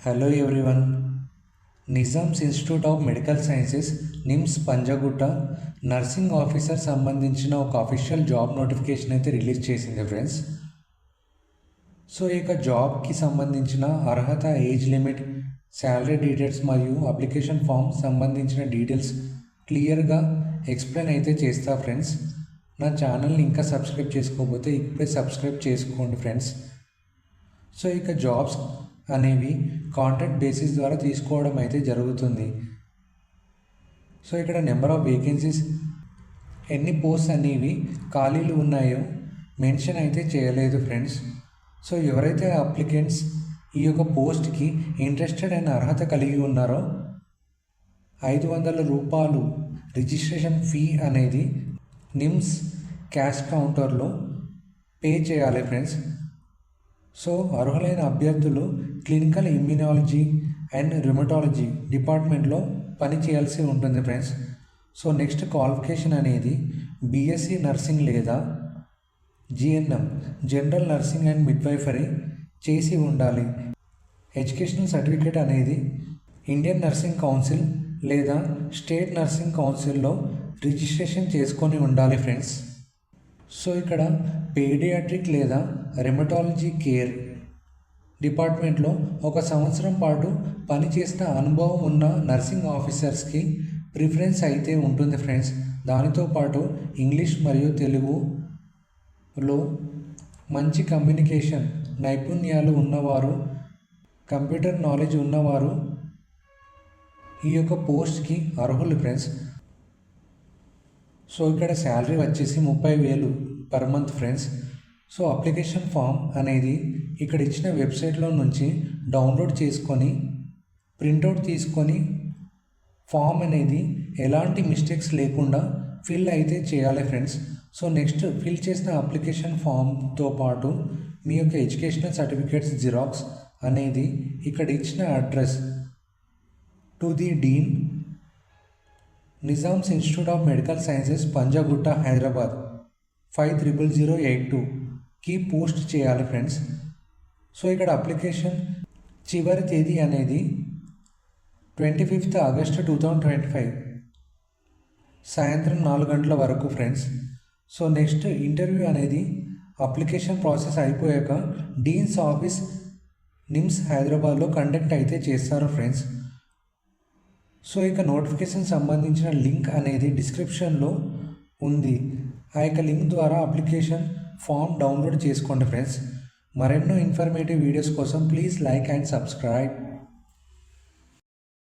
Hello everyone. Nizam's institute of medical sciences NIMS Panjagutta nursing officer సంబంధించిన ఒక official job notification అయితే release చేసింది friends. So ఇక జాబ్కి సంబంధించిన అర్హత, ఏజ్ లిమిట్, శాలరీ డీటెయిల్స్ మరియు అప్లికేషన్ ఫామ్ సంబంధించిన డీటెయిల్స్ క్లియర్గా ఎక్స్ప్లెయిన్ అయితే చేస్తా ఫ్రెండ్స్. నా ఛానల్ని ఇంకా సబ్స్క్రైబ్ చేసుకోకపోతే ఇప్పుడే సబ్స్క్రైబ్ చేసుకోండి ఫ్రెండ్స్. సో ఇక జాబ్స్ అనేవి కాంట్రాక్ట్ బేసిస్ ద్వారా తీసుకోవడం అయితే జరుగుతుంది. సో ఇక్కడ నెంబర్ ఆఫ్ వేకెన్సీస్, ఎన్ని పోస్ట్స్ అనేవి ఖాళీలు ఉన్నాయో మెన్షన్ అయితే చేయలేదు ఫ్రెండ్స్. సో ఎవరైతే అప్లికెంట్స్ ఈ యొక్క పోస్ట్కి ఇంట్రెస్టెడ్ అయిన అర్హత కలిగి ఉన్నారో 500 రూపాయలు రిజిస్ట్రేషన్ ఫీ అనేది నిమ్స్ క్యాష్ కౌంటర్లో పే చేయాలి ఫ్రెండ్స్. సో అర్హులైన అభ్యర్థులు క్లినికల్ ఇమ్యూనాలజీ అండ్ రుమటాలజీ డిపార్ట్మెంట్లో పని చేయాల్సి ఉంటుంది ఫ్రెండ్స్. సో నెక్స్ట్ క్వాలిఫికేషన్ అనేది బీఎస్సీ నర్సింగ్ లేదా GNM general nursing and midwifery చేసి ఉండాలి. ఎడ్యుకేషనల్ సర్టిఫికేట్ అనేది ఇండియన్ నర్సింగ్ కౌన్సిల్ లేదా స్టేట్ నర్సింగ్ కౌన్సిల్లో రిజిస్ట్రేషన్ చేసుకొని ఉండాలి ఫ్రెండ్స్. సో ఇక్కడ పీడియాట్రిక్ లేదా రిమటాలజీ కేర్ డిపార్ట్మెంట్లో 1 సంవత్సరం పాటు పనిచేసిన అనుభవం ఉన్న నర్సింగ్ ఆఫీసర్స్కి ప్రిఫరెన్స్ అయితే ఉంటుంది ఫ్రెండ్స్. దానితో పాటు ఇంగ్లీష్ మరియు తెలుగులో మంచి కమ్యూనికేషన్ నైపుణ్యాలు ఉన్నవారు, కంప్యూటర్ నాలెడ్జ్ ఉన్నవారు ఈ యొక్క పోస్ట్కి అర్హులు ఫ్రెండ్స్. సో ఇక్కడ శాలరీ వచ్చేసి 30,000 per month friends. So application form అనేది ఇక్కడ ఇచ్చిన వెబ్సైట్లో నుంచి డౌన్లోడ్ చేసుకొని ప్రింట్అవుట్ తీసుకొని ఫామ్ అనేది ఎలాంటి మిస్టేక్స్ లేకుండా ఫిల్ అయితే చేయాలి ఫ్రెండ్స్. సో నెక్స్ట్ ఫిల్ చేసిన అప్లికేషన్ ఫామ్తో పాటు మీ యొక్క ఎడ్యుకేషనల్ సర్టిఫికేట్స్ జిరాక్స్ అనేది ఇక్కడ ఇచ్చిన address to the dean Nizam's institute of medical Sciences Panjagutta Hyderabad 50082కి పోస్ట్ చేయాలి ఫ్రెండ్స్. సో ఇక్కడ అప్లికేషన్ చివరి తేదీ అనేది 25th August 2025 సాయంత్రం 4 గంటల వరకు ఫ్రెండ్స్. సో నెక్స్ట్ ఇంటర్వ్యూ అనేది అప్లికేషన్ ప్రాసెస్ అయిపోయాక డీన్స్ ఆఫీస్ నిమ్స్ హైదరాబాద్లో కండక్ట్ అయితే చేస్తారు ఫ్రెండ్స్. సో ఇక నోటిఫికేషన్ సంబంధించిన లింక్ అనేది డిస్క్రిప్షన్లో ఉంది. ఆ యొక్క లింక్ ద్వారా అప్లికేషన్ ఫామ్ డౌన్లోడ్ చేసుకోండి ఫ్రెండ్స్. మరెన్నో ఇన్ఫర్మేటివ్ వీడియోస్ కోసం ప్లీజ్ లైక్ అండ్ సబ్స్క్రైబ్.